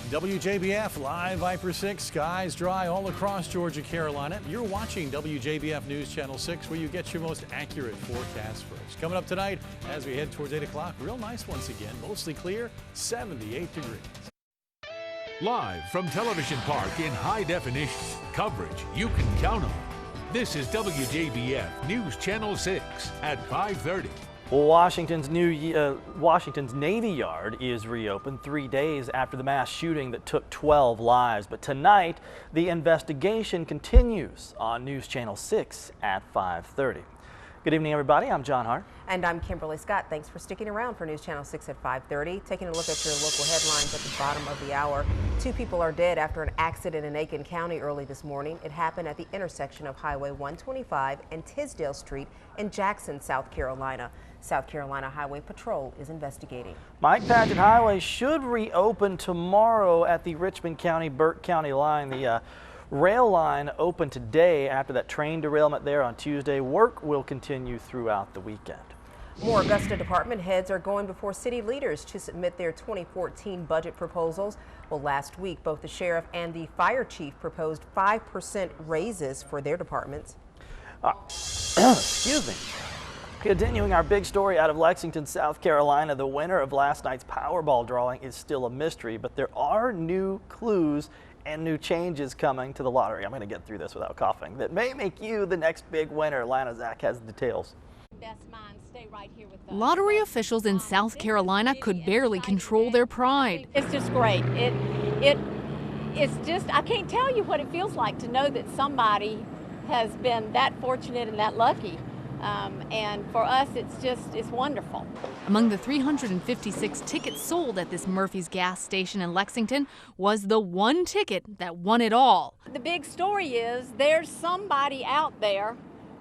WJBF live Viper 6, skies dry all across Georgia, Carolina. You're watching WJBF News Channel 6, where you get your most accurate forecast first. Coming up tonight as we head towards 8 o'clock, real nice once again, mostly clear, 78 degrees. Live from Television Park in high definition, coverage you can count on. This is WJBF News Channel 6 at 5:30. Washington's Navy Yard is reopened 3 days after the mass shooting that took 12 lives. But tonight, the investigation continues on News Channel 6 at 5:30. Good evening, everybody. I'm John Hart. And I'm Kimberly Scott. Thanks for sticking around for News Channel 6 at 5:30. Taking a look at your local headlines at the bottom of the hour. 2 people are dead after an accident in Aiken County early this morning. It happened at the intersection of Highway 125 and Tisdale Street in Jackson, South Carolina. South Carolina Highway Patrol is investigating. Mike Paget Highway should reopen tomorrow at the Richmond County-Burke County line. The rail line opened today after that train derailment there on Tuesday. Work will continue throughout the weekend. More Augusta department heads are going before city leaders to submit their 2014 budget proposals. Well, last week, both the sheriff and the fire chief proposed 5% raises for their departments. Excuse me. Continuing our big story out of Lexington, South Carolina, the winner of last night's Powerball drawing is still a mystery, but there are new clues and new changes coming to the lottery. I'm going to get through this without coughing. That may make you the next big winner. Lana Zach has the details. Lottery officials in South Carolina could barely control their pride. It's just great. It's just, I can't tell you what it feels like to know that somebody has been that fortunate and that lucky. And for us, it's wonderful. Among the 356 tickets sold at this Murphy's gas station in Lexington was the one ticket that won it all. The big story is there's somebody out there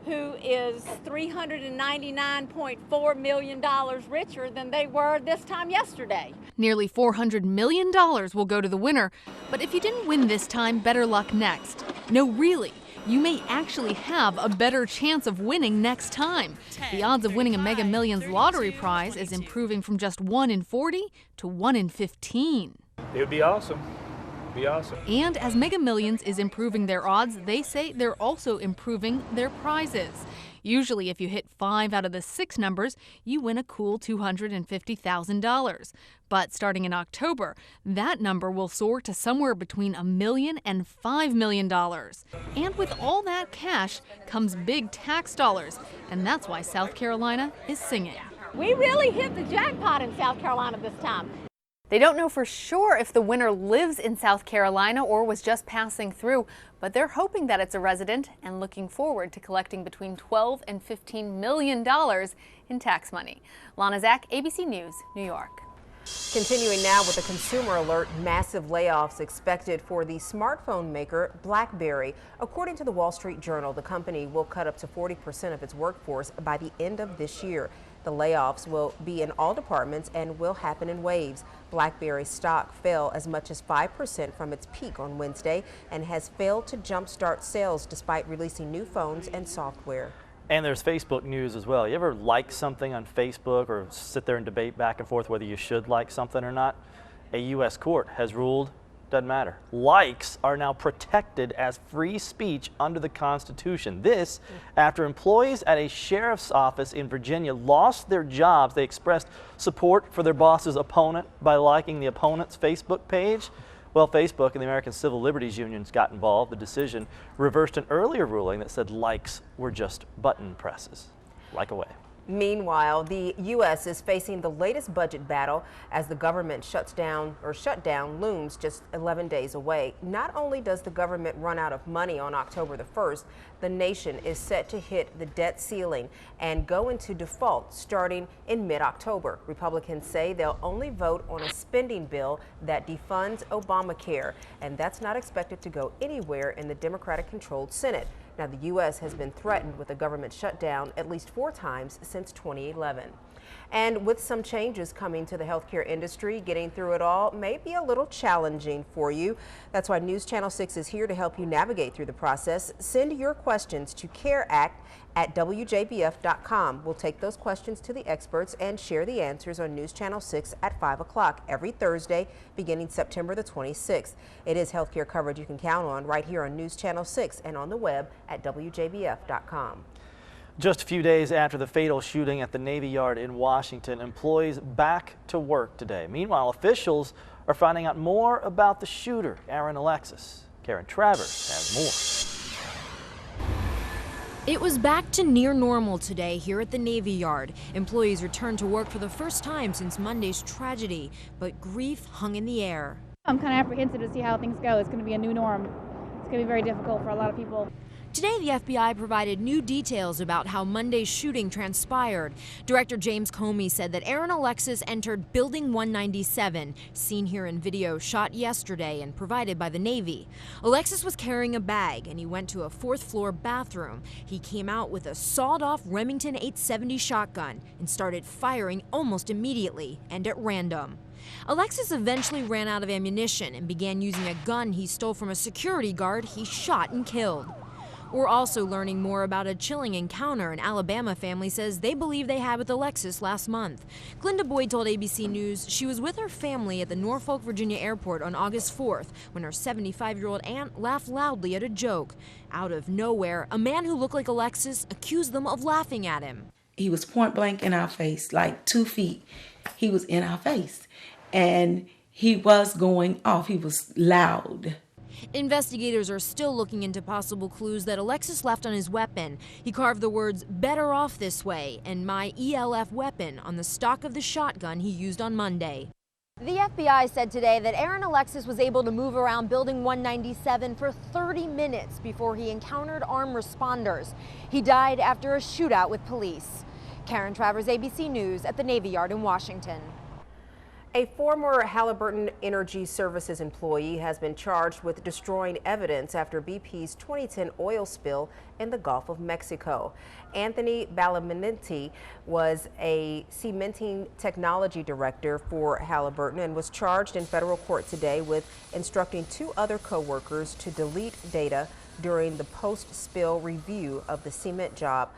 who is $399.4 million richer than they were this time yesterday. Nearly $400 million will go to the winner. But if you didn't win this time, better luck next. No, really. You may actually have a better chance of winning next time. The odds of winning a Mega Millions lottery prize is improving from just 1 in 40 to 1 in 15. It would be awesome. Awesome. And as Mega Millions is improving their odds, they say they're also improving their prizes. Usually, if you hit 5 out of the 6 numbers, you win a cool $250,000. But starting in October, that number will soar to somewhere between $1 million and $5 million. And with all that cash comes big tax dollars, and that's why South Carolina is singing. We really hit the jackpot in South Carolina this time. They don't know for sure if the winner lives in South Carolina or was just passing through, but they're hoping that it's a resident and looking forward to collecting between $12 and $15 million in tax money. Lana Zach, ABC News, New York. Continuing now with a consumer alert, massive layoffs expected for the smartphone maker BlackBerry. According to the Wall Street Journal, the company will cut up to 40% of its workforce by the end of this year. The layoffs will be in all departments and will happen in waves. BlackBerry stock fell as much as 5% from its peak on Wednesday and has failed to jumpstart sales despite releasing new phones and software. And there's Facebook news as well. You ever like something on Facebook or sit there and debate back and forth whether you should like something or not? A U.S. court has ruled doesn't matter. Likes are now protected as free speech under the Constitution. This after employees at a sheriff's office in Virginia lost their jobs. They expressed support for their boss's opponent by liking the opponent's Facebook page. Well, Facebook and the American Civil Liberties Unions got involved. The decision reversed an earlier ruling that said likes were just button presses. Like away. Meanwhile, the U.S. is facing the latest budget battle as the government shutdown looms just 11 days away. Not only does the government run out of money on October the 1st, the nation is set to hit the debt ceiling and go into default starting in mid-October. Republicans say they'll only vote on a spending bill that defunds Obamacare, and that's not expected to go anywhere in the Democratic-controlled Senate. Now, the U.S. has been threatened with a government shutdown at least 4 times since 2011. And with some changes coming to the healthcare industry, getting through it all may be a little challenging for you. That's why News Channel 6 is here to help you navigate through the process. Send your questions to careact@wjbf.com. We'll take those questions to the experts and share the answers on News Channel 6 at 5 o'clock every Thursday beginning September the 26th. It is healthcare coverage you can count on right here on News Channel 6 and on the web at WJBF.com. Just a few days after the fatal shooting at the Navy Yard in Washington, employees back to work today. Meanwhile, officials are finding out more about the shooter, Aaron Alexis. Karen Travers has more. It was back to near normal today here at the Navy Yard. Employees returned to work for the first time since Monday's tragedy, but grief hung in the air. I'm kind of apprehensive to see how things go. It's going to be a new norm. It's going to be very difficult for a lot of people. Today, the FBI provided new details about how Monday's shooting transpired. Director James Comey said that Aaron Alexis entered Building 197, seen here in video shot yesterday and provided by the Navy. Alexis was carrying a bag and he went to a fourth-floor bathroom. He came out with a sawed-off Remington 870 shotgun and started firing almost immediately and at random. Alexis eventually ran out of ammunition and began using a gun he stole from a security guard he shot and killed. We're also learning more about a chilling encounter an Alabama family says they believe they had with Alexis last month. Glinda Boyd told ABC News she was with her family at the Norfolk, Virginia airport on August 4th when her 75-year-old aunt laughed loudly at a joke. Out of nowhere, a man who looked like Alexis accused them of laughing at him. He was point blank in our face, like 2 feet. He was in our face, and he was going off. He was loud. Investigators are still looking into possible clues that Alexis left on his weapon. He carved the words "better off this way" and "my ELF weapon" on the stock of the shotgun he used on Monday. The FBI said today that Aaron Alexis was able to move around Building 197 for 30 minutes before he encountered armed responders. He died after a shootout with police. Karen Travers, ABC News at the Navy Yard in Washington. A former Halliburton Energy Services employee has been charged with destroying evidence after BP's 2010 oil spill in the Gulf of Mexico. Anthony Balaminenti was a cementing technology director for Halliburton and was charged in federal court today with instructing 2 other co-workers to delete data during the post-spill review of the cement job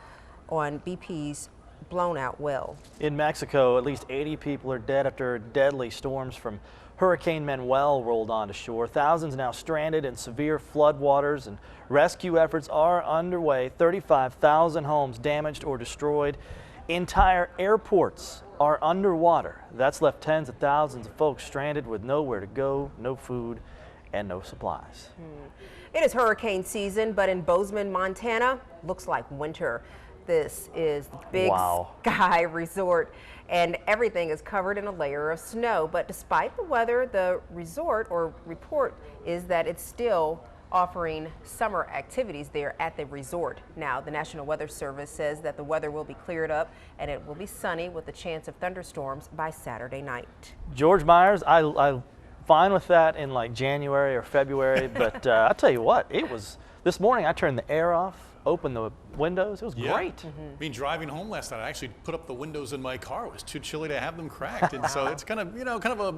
on BP's blown out well. In Mexico, at least 80 people are dead after deadly storms from Hurricane Manuel rolled onto shore. Thousands now stranded in severe floodwaters, and rescue efforts are underway. 35,000 homes damaged or destroyed. Entire airports are underwater. That's left tens of thousands of folks stranded with nowhere to go, no food, and no supplies. It is hurricane season, but in Bozeman, Montana, looks like winter. This is the Big Sky Resort, and everything is covered in a layer of snow. But despite the weather, the resort or report is that it's still offering summer activities there at the resort. Now, the National Weather Service says that the weather will be cleared up and it will be sunny with a chance of thunderstorms by Saturday night. George Myers, I'm fine with that in like January or February, but I'll tell you what, it was, this morning I turned the air off, opened the windows. It was great. Been driving home last night. I actually put up the windows in my car. It was too chilly to have them cracked, and so it's kind of, kind of a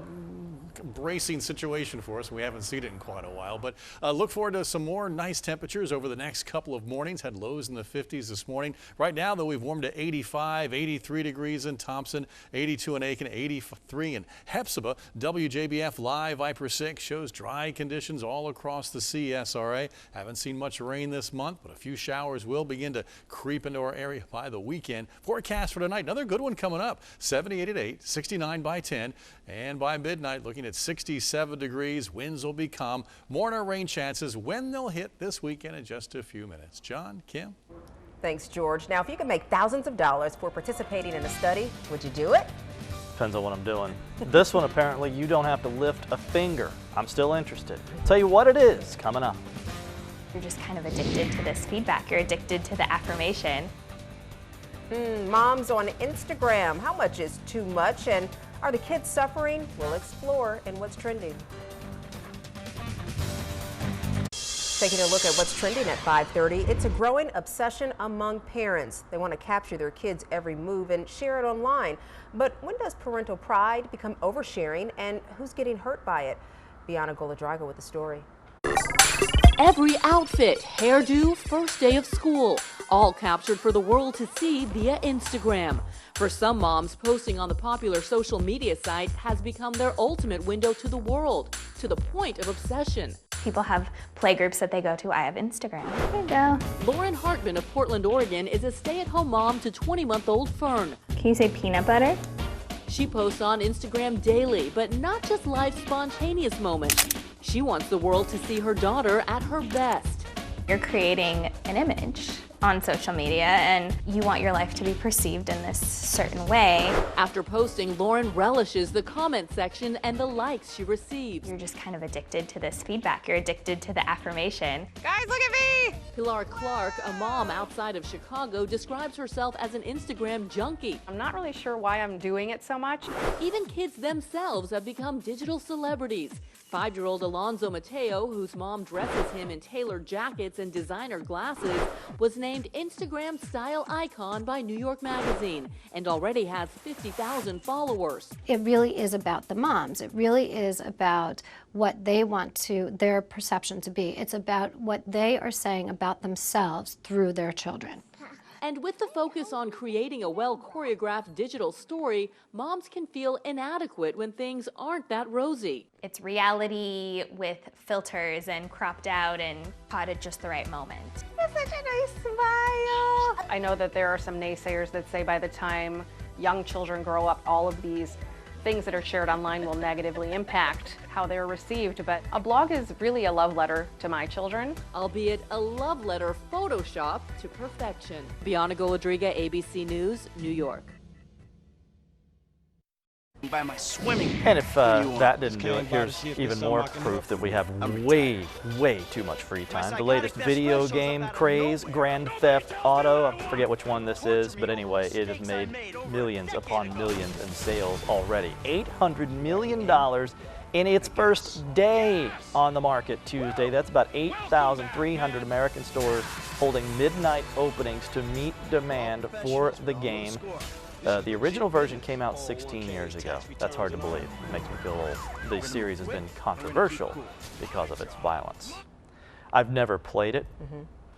bracing situation for us. We haven't seen it in quite a while, but look forward to some more nice temperatures over the next couple of mornings. Had lows in the 50s this morning. Right now, though, we've warmed to 85, 83 degrees in Thompson, 82 in Aiken, 83 in Hepzibah. WJBF Live Viper 6 shows dry conditions all across the CSRA. Haven't seen much rain this month, but a few showers will begin to creep into our area by the weekend. Forecast for tonight, another good one coming up. 78 at 8, 69 by 10, and by midnight looking at 67 degrees. Winds will be calm. More on our rain chances when they'll hit this weekend in just a few minutes. John, Kim. Thanks, George. Now, if you could make thousands of dollars for participating in a study, would you do it? Depends on what I'm doing. This one, apparently, you don't have to lift a finger. I'm still interested. Tell you what it is coming up. You're just kind of addicted to this feedback. You're addicted to the affirmation. Moms on Instagram, how much is too much? And are the kids suffering? We'll explore in what's trending. Taking a look at what's trending at 5:30, it's a growing obsession among parents. They want to capture their kids' every move and share it online. But when does parental pride become oversharing, and who's getting hurt by it? Bianna Goladrago with the story. Every outfit, hairdo, first day of school, all captured for the world to see via Instagram. For some moms, posting on the popular social media site has become their ultimate window to the world, to the point of obsession. People have play groups that they go to. I have Instagram. There you go. Lauren Hartman of Portland, Oregon is a stay-at-home mom to 20-month-old Fern. Can you say peanut butter? She posts on Instagram daily, but not just live spontaneous moments. She wants the world to see her daughter at her best. You're creating an image on social media, and you want your life to be perceived in this certain way. After posting, Lauren relishes the comment section and the likes she receives. You're just kind of addicted to this feedback. You're addicted to the affirmation. Guys, look at me! Pilar Clark, a mom outside of Chicago, describes herself as an Instagram junkie. I'm not really sure why I'm doing it so much. Even kids themselves have become digital celebrities. 5-year-old Alonzo Mateo, whose mom dresses him in tailored jackets and designer glasses, was named Instagram style icon by New York Magazine and already has 50,000 followers. It really is about the moms. It really is about what they want their perception to be. It's about what they are saying about themselves through their children. And with the focus on creating a well-choreographed digital story, moms can feel inadequate when things aren't that rosy. It's reality with filters and cropped out and caught at just the right moment. That's such a nice smile. I know that there are some naysayers that say by the time young children grow up, all of these things that are shared online will negatively impact how they're received, but a blog is really a love letter to my children. Albeit a love letter photoshopped to perfection. Bianna Goladrago, ABC News, New York. By my swimming. And if that didn't do it, here's even more proof that we have way too much free time. The latest video game craze, Grand Theft Auto. I forget which one this is, but anyway, it has made millions upon millions in sales already. $800 million in its first day on the market Tuesday. That's about 8,300 American stores holding midnight openings to meet demand for the game. The original version came out 16 years ago. That's hard to believe. It makes me feel old. The series has been controversial because of its violence. I've never played it,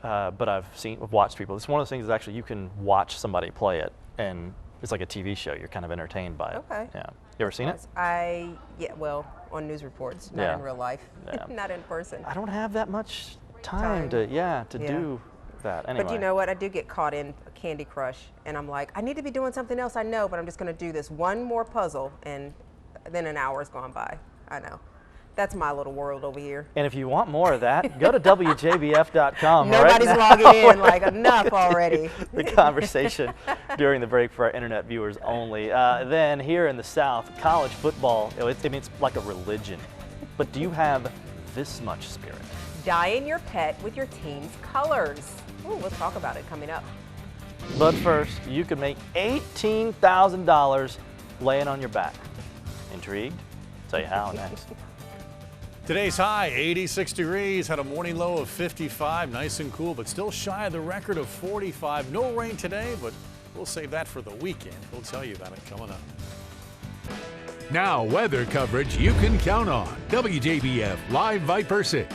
but I've watched people. It's one of those things that actually you can watch somebody play it, and it's like a TV show. You're kind of entertained by it. Okay. Yeah. You ever seen it? Well, on news reports, not in real life, not in person. I don't have that much time to do that. Anyway. But you know what? I do get caught in a Candy Crush, and I'm like, I need to be doing something else. I know, but I'm just going to do this one more puzzle, and then an hour's gone by. I know. That's my little world over here. And if you want more of that, go to WJBF.com. Nobody's logging in, like enough already. The conversation during the break for our internet viewers only. Then here in the South, college football, it's like a religion. But do you have this much spirit? Dyeing your pet with your team's colors. Ooh, we'll talk about it coming up. But first, you can make $18,000 laying on your back. Intrigued? Tell you how next. Today's high, 86 degrees, had a morning low of 55, nice and cool, but still shy of the record of 45. No rain today, but we'll save that for the weekend. We'll tell you about it coming up. Now, weather coverage you can count on. WJBF Live Viper 6.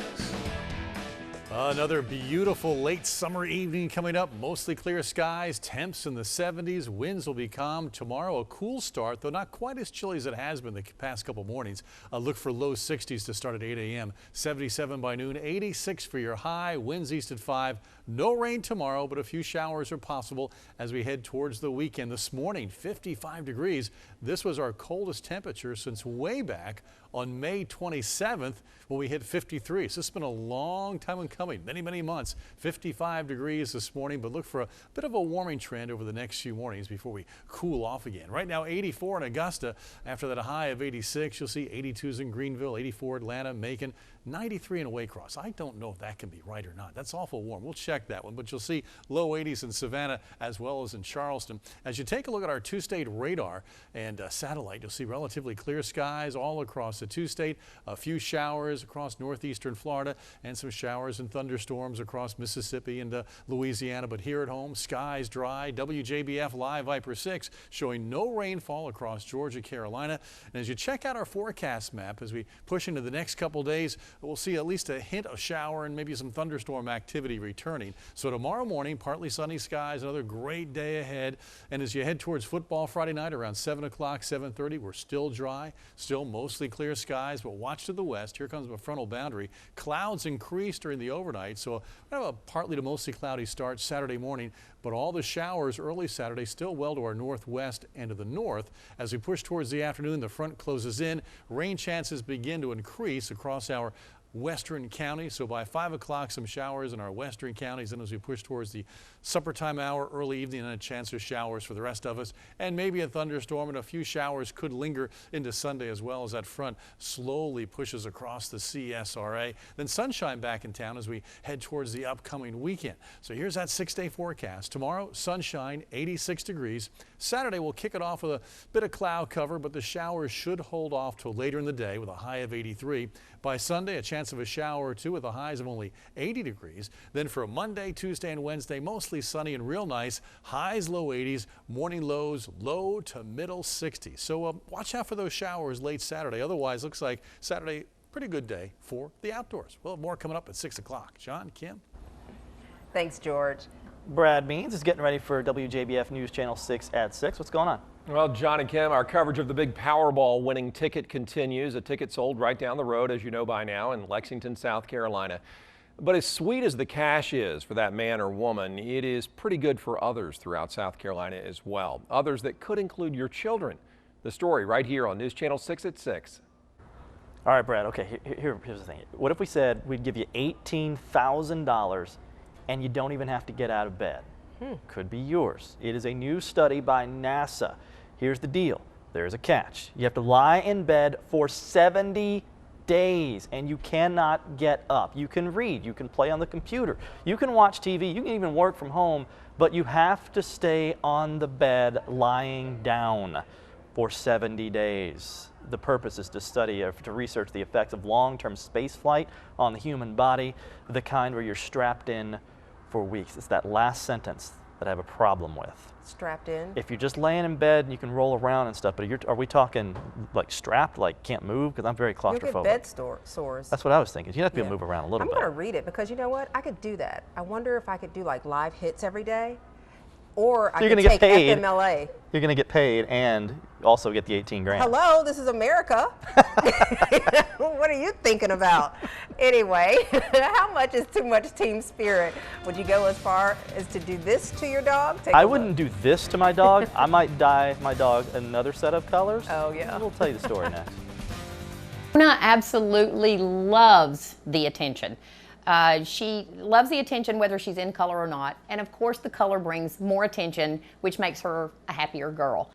Another beautiful late summer evening coming up. Mostly clear skies, temps in the 70s. Winds will be calm. Tomorrow, a cool start, though not quite as chilly as it has been the past couple mornings. Look for low 60s to start at 8 a.m. 77 by noon, 86 for your high. Winds east at 5. No rain tomorrow, but a few showers are possible as we head towards the weekend. This morning, 55 degrees. This was our coldest temperature since way back on May 27th when we hit 53. So it's been a long time in coming, many months. 55 degrees this morning, but look for a bit of a warming trend over the next few mornings before we cool off again. Right now, 84 in Augusta. After that, a high of 86. You'll see 82s in Greenville, 84 Atlanta, Macon, 93 in Waycross. I don't know if that can be right or not. That's awful warm. We'll check that one, but you'll see low 80s in Savannah as well as in Charleston. As you take a look at our two-state radar and satellite, you'll see relatively clear skies all across the two-state. A few showers across northeastern Florida and some showers in and thunderstorms across Mississippi and Louisiana, but here at home, skies dry. WJBF Live Viper 6 showing no rainfall across Georgia, Carolina. And as you check out our forecast map, as we push into the next couple days, we'll see at least a hint of shower and maybe some thunderstorm activity returning. So tomorrow morning, partly sunny skies, another great day ahead. And as you head towards football Friday night around 7 o'clock, 7:30, we're still dry, still mostly clear skies, but watch to the west. Here comes a frontal boundary. Clouds increase during the overnight, so we have a partly to mostly cloudy start Saturday morning, but all the showers early Saturday still well to our northwest and to the north. As we push towards the afternoon, the front closes in. Rain chances begin to increase across our western counties. So by 5 o'clock, some showers in our western counties. And as we push towards the supper time hour, early evening, and a chance of showers for the rest of us, and maybe a thunderstorm, and a few showers could linger into Sunday as well as that front slowly pushes across the CSRA. Then sunshine back in town as we head towards the upcoming weekend. So here's that 6-day forecast. Tomorrow, sunshine, 86 degrees. Saturday, we'll kick it off with a bit of cloud cover, but the showers should hold off till later in the day with a high of 83. By Sunday, a chance of a shower or two with the highs of only 80 degrees. Then for Monday, Tuesday, and Wednesday, mostly sunny and real nice. Highs low 80s, morning lows low to middle 60s. So watch out for those showers late Saturday. Otherwise, looks like Saturday, pretty good day for the outdoors. We'll have more coming up at 6 o'clock. John, Kim? Thanks, George. Brad Means is getting ready for WJBF News Channel 6 at 6. What's going on? Well, John and Kim, our coverage of the big Powerball winning ticket continues. A ticket sold right down the road, as you know by now, in Lexington, South Carolina. But as sweet as the cash is for that man or woman, it is pretty good for others throughout South Carolina as well. Others that could include your children. The story right here on News Channel 6 at 6. All right, Brad, okay, here's the thing. What if we said we'd give you $18,000 and you don't even have to get out of bed? Could be yours. It is a new study by NASA. Here's the deal. There's a catch. You have to lie in bed for 70 days and you cannot get up. You can read, you can play on the computer, you can watch TV, you can even work from home, but you have to stay on the bed lying down for 70 days. The purpose is to research the effects of long-term space flight on the human body, the kind where you're strapped in for weeks. It's that last sentence that I have a problem with. Strapped in? If you're just laying in bed and you can roll around and stuff, but are we talking like strapped, like can't move? Because I'm very claustrophobic. You'll get bed sores. That's what I was thinking. You have to be able to move around a little bit. I'm going to read it because you know what? I could do that. I wonder if I could do like live hits every day, or I could take FMLA. You're going to get paid and also get the 18 grand. Hello, this is America. What are you thinking about? Anyway, how much is too much team spirit? Would you go as far as to do this to your dog? I wouldn't do this to my dog. I might dye my dog another set of colors. Oh, yeah. We'll tell you the story next. Una absolutely loves the attention. She loves the attention whether she's in color or not. And of course the color brings more attention, which makes her a happier girl.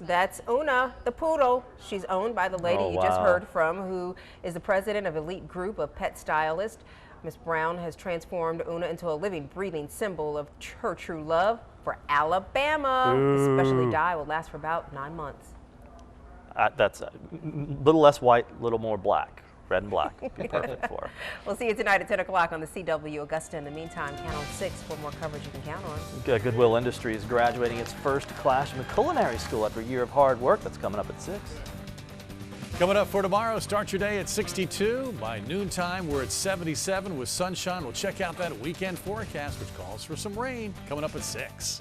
That's Una, the poodle. She's owned by the lady you just heard from, who is the president of Elite Group of Pet Stylists. Ms. Brown has transformed Una into a living, breathing symbol of her true love for Alabama. This specialty dye will last for about 9 months. That's a little less white, a little more black. Red and black. Be perfect for her. We'll see you tonight at 10 o'clock on the CW Augusta. In the meantime, count on 6 for more coverage you can count on. Goodwill Industries graduating its first class in the culinary school after a year of hard work. That's coming up at 6. Coming up for tomorrow, start your day at 62. By noontime, we're at 77 with sunshine. We'll check out that weekend forecast, which calls for some rain, coming up at 6.